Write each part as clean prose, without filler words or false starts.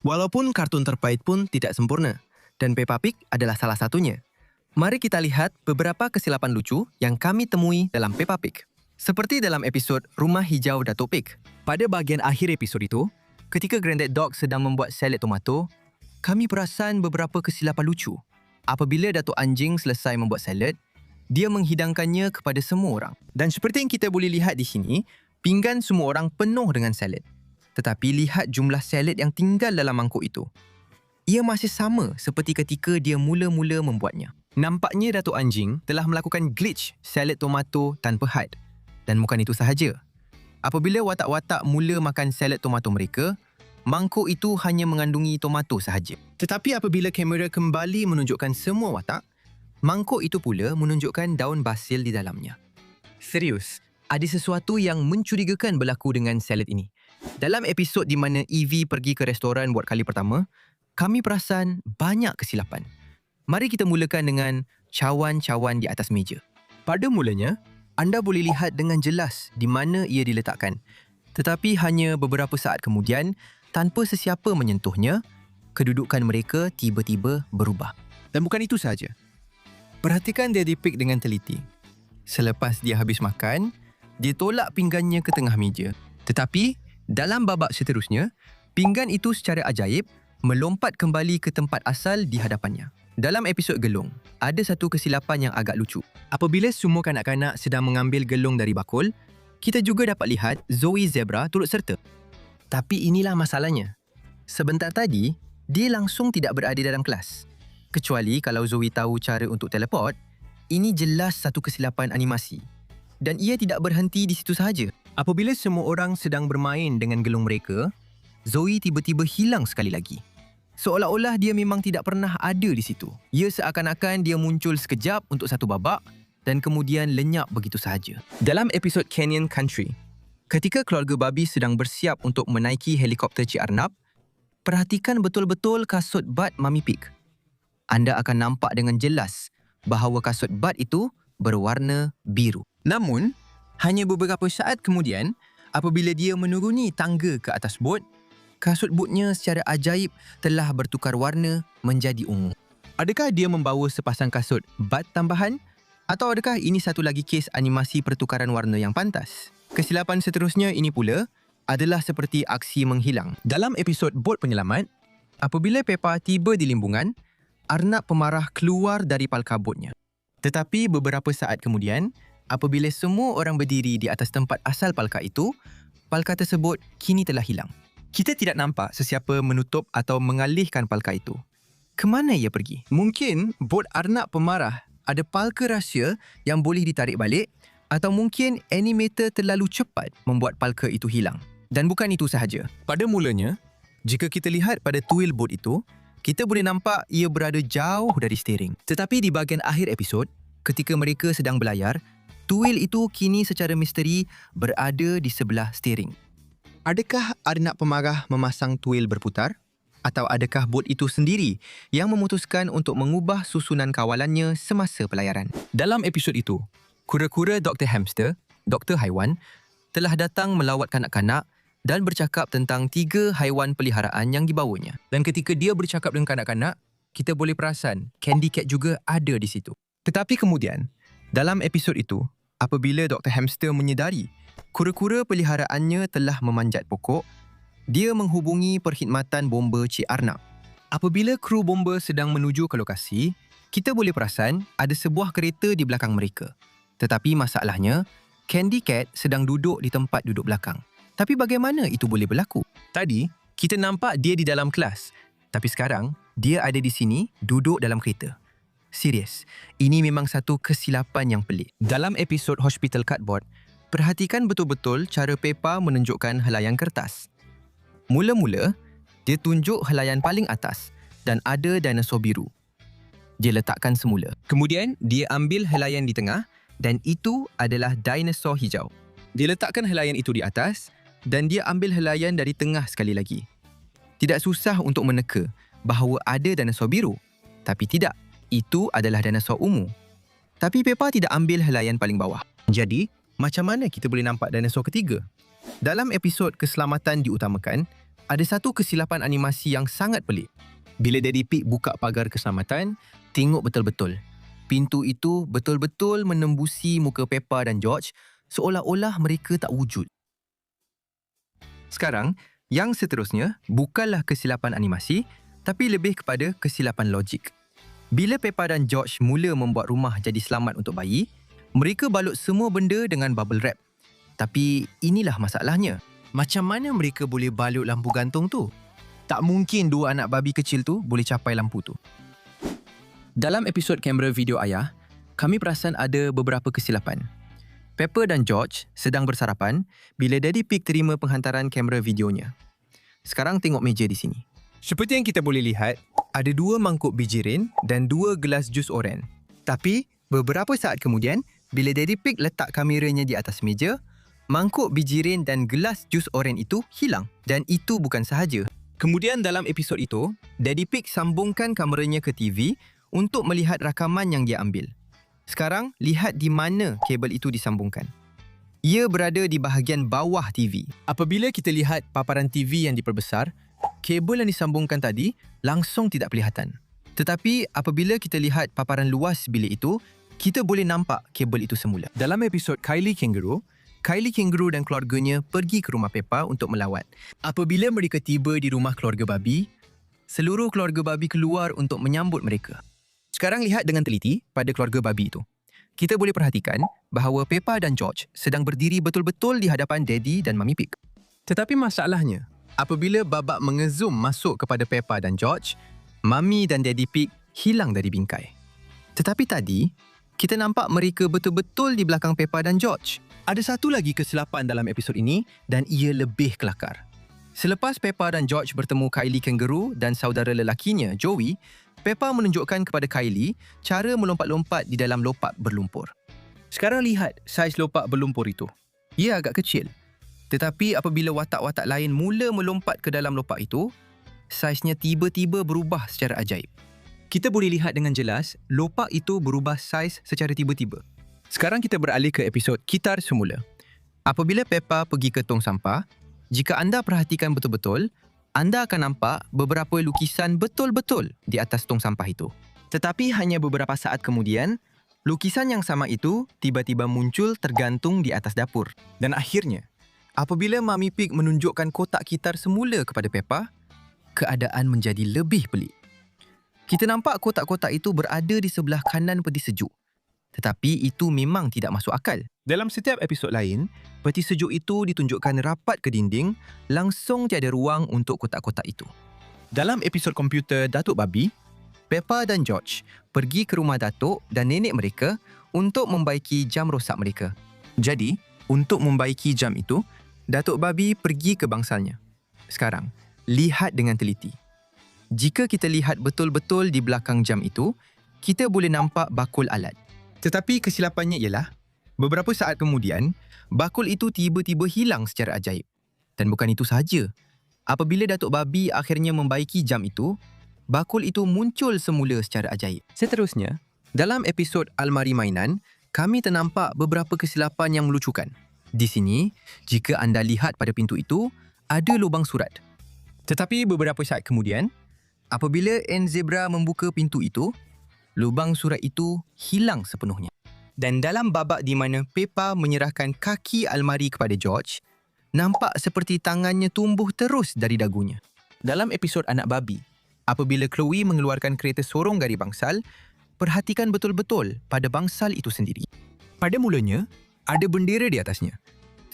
Walaupun kartun terpait pun tidak sempurna, dan Peppa Pig adalah salah satunya. Mari kita lihat beberapa kesilapan lucu yang kami temui dalam Peppa Pig. Seperti dalam episod Rumah Hijau Datuk Pig. Pada bahagian akhir episod itu, ketika Granddad Dog sedang membuat salad tomato, kami perasan beberapa kesilapan lucu. Apabila Datuk Anjing selesai membuat salad, dia menghidangkannya kepada semua orang. Dan seperti yang kita boleh lihat di sini, pinggan semua orang penuh dengan salad. Tetapi lihat jumlah salad yang tinggal dalam mangkuk itu. Ia masih sama seperti ketika dia mula-mula membuatnya. Nampaknya Datuk Anjing telah melakukan glitch salad tomato tanpa had. Dan bukan itu sahaja. Apabila watak-watak mula makan salad tomato mereka, mangkuk itu hanya mengandungi tomato sahaja. Tetapi apabila kamera kembali menunjukkan semua watak, mangkuk itu pula menunjukkan daun basil di dalamnya. Serius, ada sesuatu yang mencurigakan berlaku dengan salad ini. Dalam episod di mana Evie pergi ke restoran buat kali pertama, kami perasan banyak kesilapan. Mari kita mulakan dengan cawan-cawan di atas meja. Pada mulanya, anda boleh lihat dengan jelas di mana ia diletakkan. Tetapi hanya beberapa saat kemudian, tanpa sesiapa menyentuhnya, kedudukan mereka tiba-tiba berubah. Dan bukan itu sahaja. Perhatikan Daddy Pig dengan teliti. Selepas dia habis makan, dia tolak pinggannya ke tengah meja. Tetapi, dalam babak seterusnya, pinggan itu secara ajaib melompat kembali ke tempat asal di hadapannya. Dalam episod Gelung, ada satu kesilapan yang agak lucu. Apabila semua kanak-kanak sedang mengambil gelung dari bakul, kita juga dapat lihat Zoe Zebra turut serta. Tapi inilah masalahnya. Sebentar tadi, dia langsung tidak berada dalam kelas. Kecuali kalau Zoe tahu cara untuk teleport, ini jelas satu kesilapan animasi. Dan ia tidak berhenti di situ sahaja. Apabila semua orang sedang bermain dengan gelung mereka, Zoe tiba-tiba hilang sekali lagi. Seolah-olah dia memang tidak pernah ada di situ. Ia seakan-akan dia muncul sekejap untuk satu babak dan kemudian lenyap begitu sahaja. Dalam episod Canyon Country, ketika keluarga babi sedang bersiap untuk menaiki helikopter Cik Arnab, perhatikan betul-betul kasut bat Mami Pig. Anda akan nampak dengan jelas bahawa kasut bat itu berwarna biru. Namun, hanya beberapa saat kemudian, apabila dia menuruni tangga ke atas bot, kasut botnya secara ajaib telah bertukar warna menjadi ungu. Adakah dia membawa sepasang kasut bat tambahan? Atau adakah ini satu lagi kes animasi pertukaran warna yang pantas? Kesilapan seterusnya ini pula adalah seperti aksi menghilang. Dalam episod Bot Penyelamat, apabila Peppa tiba di limbungan, Arnab pemarah keluar dari palka botnya. Tetapi beberapa saat kemudian, apabila semua orang berdiri di atas tempat asal palka itu, palka tersebut kini telah hilang. Kita tidak nampak sesiapa menutup atau mengalihkan palka itu. Kemana ia pergi? Mungkin bot Arnab pemarah ada palka rahsia yang boleh ditarik balik, atau mungkin animator terlalu cepat membuat palka itu hilang. Dan bukan itu sahaja. Pada mulanya, jika kita lihat pada tuil bot itu, kita boleh nampak ia berada jauh dari steering. Tetapi di bahagian akhir episod, ketika mereka sedang berlayar, tuil itu kini secara misteri berada di sebelah steering. Adakah Arnab pemarah memasang tuil berputar? Atau adakah bot itu sendiri yang memutuskan untuk mengubah susunan kawalannya semasa pelayaran? Dalam episod itu, kura-kura Dr. Hamster, Dr. Haiwan, telah datang melawat kanak-kanak dan bercakap tentang 3 haiwan peliharaan yang dibawanya. Dan ketika dia bercakap dengan kanak-kanak, kita boleh perasan Candy Cat juga ada di situ. Tetapi kemudian, dalam episod itu, apabila Dr. Hamster menyedari kura-kura peliharaannya telah memanjat pokok, dia menghubungi perkhidmatan bomba Cik Arnab. Apabila kru bomba sedang menuju ke lokasi, kita boleh perasan ada sebuah kereta di belakang mereka. Tetapi masalahnya, Candy Cat sedang duduk di tempat duduk belakang. Tapi bagaimana itu boleh berlaku? Tadi, kita nampak dia di dalam kelas. Tapi sekarang, dia ada di sini, duduk dalam kereta. Serius, ini memang satu kesilapan yang pelik. Dalam episod Hospital Cardboard, perhatikan betul-betul cara Peppa menunjukkan helaian kertas. Mula-mula, dia tunjuk helaian paling atas dan ada dinosaur biru. Dia letakkan semula. Kemudian, dia ambil helaian di tengah dan itu adalah dinosaur hijau. Dia letakkan helaian itu di atas dan dia ambil helaian dari tengah sekali lagi. Tidak susah untuk meneka bahawa ada dinosaur biru. Tapi tidak, itu adalah dinosaur ungu. Tapi Peppa tidak ambil helaian paling bawah. Jadi, macam mana kita boleh nampak dinosaur ketiga? Dalam episod Keselamatan Diutamakan, Ada satu kesilapan animasi yang sangat pelik. Bila Daddy Pig buka pagar keselamatan, tengok betul-betul. Pintu itu betul-betul menembusi muka Peppa dan George seolah-olah mereka tak wujud. Sekarang, yang seterusnya bukanlah kesilapan animasi tapi lebih kepada kesilapan logik. Bila Peppa dan George mula membuat rumah jadi selamat untuk bayi, mereka balut semua benda dengan bubble wrap. Tapi inilah masalahnya. Macam mana mereka boleh balut lampu gantung tu? Tak mungkin dua anak babi kecil tu boleh capai lampu tu. Dalam episod kamera video ayah, kami perasan ada beberapa kesilapan. Peppa dan George sedang bersarapan bila Daddy Pig terima penghantaran kamera videonya. Sekarang tengok meja di sini. Seperti yang kita boleh lihat, ada 2 mangkuk biji rin dan 2 gelas jus oren. Tapi, beberapa saat kemudian, bila Daddy Pig letak kameranya di atas meja, mangkuk biji rin dan gelas jus oren itu hilang. Dan itu bukan sahaja. Kemudian dalam episod itu, Daddy Pig sambungkan kameranya ke TV untuk melihat rakaman yang dia ambil. Sekarang, lihat di mana kabel itu disambungkan. Ia berada di bahagian bawah TV. Apabila kita lihat paparan TV yang diperbesar, kabel yang disambungkan tadi langsung tidak kelihatan. Tetapi apabila kita lihat paparan luas bilik itu, kita boleh nampak kabel itu semula. Dalam episod Kylie Kangaroo dan keluarganya pergi ke rumah Peppa untuk melawat. Apabila mereka tiba di rumah keluarga babi, seluruh keluarga babi keluar untuk menyambut mereka. Sekarang lihat dengan teliti pada keluarga babi itu. Kita boleh perhatikan bahawa Peppa dan George sedang berdiri betul-betul di hadapan Daddy dan Mummy Pig. Tetapi masalahnya, apabila babak mengezoom masuk kepada Peppa dan George, Mummy dan Daddy Pig hilang dari bingkai. Tetapi tadi, kita nampak mereka betul-betul di belakang Peppa dan George. Ada satu lagi kesilapan dalam episod ini dan ia lebih kelakar. Selepas Peppa dan George bertemu Kylie Kangaroo dan saudara lelakinya, Joey, Peppa menunjukkan kepada Kylie cara melompat-lompat di dalam lopak berlumpur. Sekarang lihat saiz lopak berlumpur itu. Ia agak kecil. Tetapi apabila watak-watak lain mula melompat ke dalam lopak itu, saiznya tiba-tiba berubah secara ajaib. Kita boleh lihat dengan jelas, lopak itu berubah saiz secara tiba-tiba. Sekarang kita beralih ke episod Kitar Semula. Apabila Peppa pergi ke tong sampah, jika anda perhatikan betul-betul, anda akan nampak beberapa lukisan betul-betul di atas tong sampah itu. Tetapi hanya beberapa saat kemudian, lukisan yang sama itu tiba-tiba muncul tergantung di atas dapur. Dan akhirnya, apabila Mummy Pig menunjukkan kotak kitar semula kepada Peppa, keadaan menjadi lebih pelik. Kita nampak kotak-kotak itu berada di sebelah kanan peti sejuk. Tetapi itu memang tidak masuk akal. Dalam setiap episod lain, peti sejuk itu ditunjukkan rapat ke dinding, langsung tiada ruang untuk kotak-kotak itu. Dalam episod komputer Datuk Babi, Peppa dan George pergi ke rumah Datuk dan nenek mereka untuk membaiki jam rosak mereka. Jadi, untuk membaiki jam itu, Datuk Babi pergi ke bangsalnya. Sekarang, lihat dengan teliti. Jika kita lihat betul-betul di belakang jam itu, kita boleh nampak bakul alat. Tetapi kesilapannya ialah, beberapa saat kemudian, bakul itu tiba-tiba hilang secara ajaib. Dan bukan itu sahaja. Apabila Datuk Babi akhirnya membaiki jam itu, bakul itu muncul semula secara ajaib. Seterusnya, dalam episod Almari Mainan, kami ternampak beberapa kesilapan yang melucukan. Di sini, jika anda lihat pada pintu itu, ada lubang surat. Tetapi beberapa saat kemudian, apabila N Zebra membuka pintu itu, lubang surat itu hilang sepenuhnya. Dan dalam babak di mana Peppa menyerahkan kaki almari kepada George, nampak seperti tangannya tumbuh terus dari dagunya. Dalam episod Anak Babi, apabila Chloe mengeluarkan kereta sorong gari bangsal, perhatikan betul-betul pada bangsal itu sendiri. Pada mulanya, ada bendera di atasnya.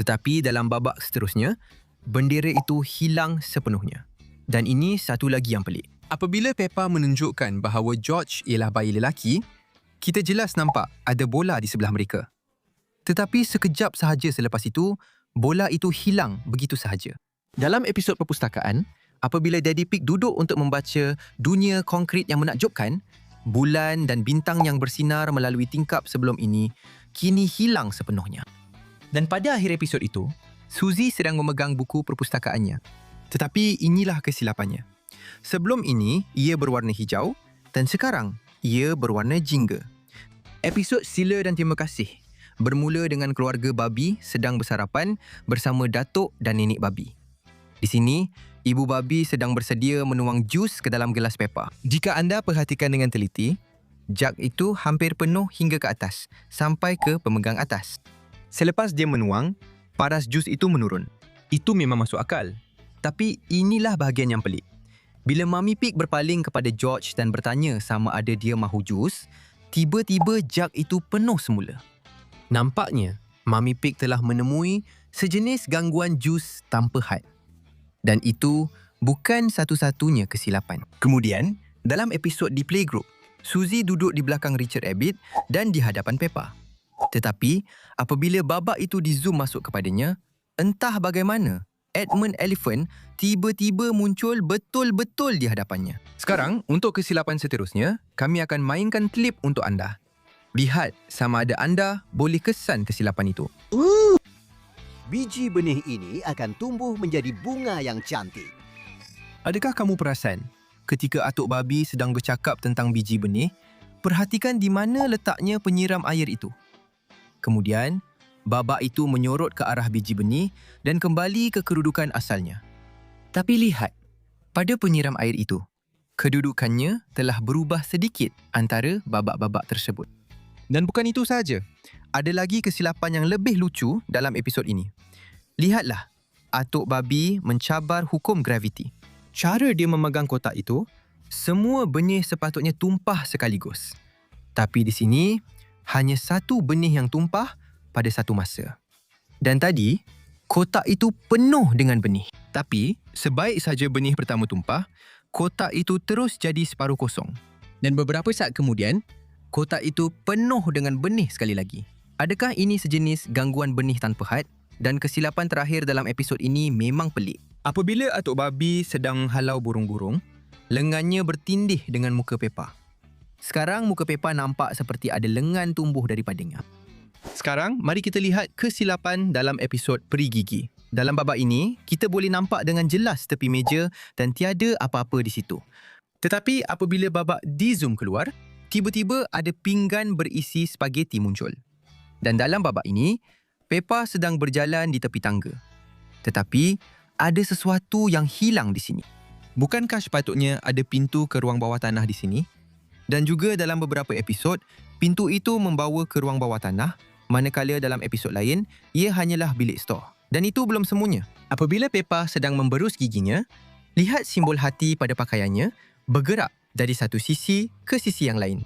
Tetapi dalam babak seterusnya, bendera itu hilang sepenuhnya. Dan ini satu lagi yang pelik. Apabila Peppa menunjukkan bahawa George ialah bayi lelaki, kita jelas nampak ada bola di sebelah mereka. Tetapi sekejap sahaja selepas itu, bola itu hilang begitu sahaja. Dalam episod perpustakaan, apabila Daddy Pig duduk untuk membaca Dunia Konkrit yang Menakjubkan, bulan dan bintang yang bersinar melalui tingkap sebelum ini kini hilang sepenuhnya. Dan pada akhir episod itu, Suzy sedang memegang buku perpustakaannya. Tetapi inilah kesilapannya. Sebelum ini, ia berwarna hijau dan sekarang, ia berwarna jingga. Episod Sila dan Terima Kasih bermula dengan keluarga babi sedang bersarapan bersama Datuk dan Nenek Babi. Di sini, Ibu babi sedang bersedia menuang jus ke dalam gelas Peppa. Jika anda perhatikan dengan teliti, Jug itu hampir penuh hingga ke atas, sampai ke pemegang atas. selepas dia menuang, paras jus itu menurun. Itu memang masuk akal. Tapi inilah bahagian yang pelik. Bila Mummy Pig berpaling kepada George dan bertanya sama ada dia mahu jus, tiba-tiba jug itu penuh semula. Nampaknya, Mummy Pig telah menemui sejenis gangguan jus tanpa had. Dan itu bukan satu-satunya kesilapan. Kemudian, dalam episod di Playgroup, Suzy duduk di belakang Richard Abbott dan di hadapan Peppa. Tetapi, apabila babak itu di-zoom masuk kepadanya, entah bagaimana, Edmund Elephant tiba-tiba muncul betul-betul di hadapannya. Sekarang, untuk kesilapan seterusnya, kami akan mainkan klip untuk anda. Lihat sama ada anda boleh kesan kesilapan itu. Biji benih ini akan tumbuh menjadi bunga yang cantik. Adakah kamu perasan, ketika atuk babi sedang bercakap tentang biji benih, perhatikan di mana letaknya penyiram air itu. Kemudian, babak itu menyorot ke arah biji benih dan kembali ke kedudukan asalnya. Tapi lihat, pada penyiram air itu, kedudukannya telah berubah sedikit antara babak-babak tersebut. Dan bukan itu sahaja. Ada lagi kesilapan yang lebih lucu dalam episod ini. Lihatlah, atuk babi mencabar hukum graviti. Cara dia memegang kotak itu, semua benih sepatutnya tumpah sekaligus. Tapi di sini, hanya satu benih yang tumpah pada satu masa. Dan tadi, kotak itu penuh dengan benih. Tapi, sebaik saja benih pertama tumpah, kotak itu terus jadi separuh kosong. Dan beberapa saat kemudian, kotak itu penuh dengan benih sekali lagi. Adakah ini sejenis gangguan benih tanpa had? Dan kesilapan terakhir dalam episod ini memang pelik. Apabila atuk babi sedang halau burung-burung, Lengannya bertindih dengan muka Peppa. Sekarang muka Peppa nampak seperti ada lengan tumbuh daripadanya. sekarang mari kita lihat kesilapan dalam episod Peri Gigi. Dalam babak ini, kita boleh nampak dengan jelas tepi meja dan tiada apa-apa di situ. Tetapi apabila babak di-zoom keluar, tiba-tiba ada pinggan berisi spageti muncul. Dan dalam babak ini, Peppa sedang berjalan di tepi tangga. Tetapi, ada sesuatu yang hilang di sini. Bukankah sepatutnya ada pintu ke ruang bawah tanah di sini? Dan juga dalam beberapa episod, pintu itu membawa ke ruang bawah tanah, manakala dalam episod lain, ia hanyalah bilik stor. Dan itu belum semuanya. Apabila Peppa sedang memberus giginya, lihat simbol hati pada pakaiannya bergerak dari satu sisi ke sisi yang lain.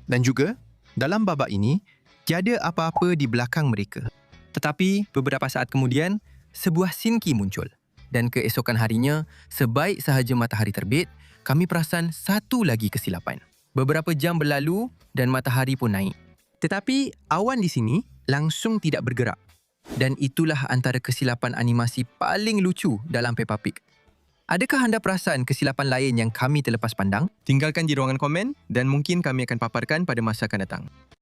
Dan juga, dalam babak ini, tiada apa-apa di belakang mereka. Tetapi beberapa saat kemudian, sebuah sinki muncul. Dan keesokan harinya, sebaik sahaja matahari terbit, kami perasan satu lagi kesilapan. Beberapa jam berlalu dan matahari pun naik. Tetapi awan di sini langsung tidak bergerak. Dan itulah antara kesilapan animasi paling lucu dalam Peppa Pig. Adakah anda perasan kesilapan lain yang kami terlepas pandang? Tinggalkan di ruangan komen dan mungkin kami akan paparkan pada masa akan datang.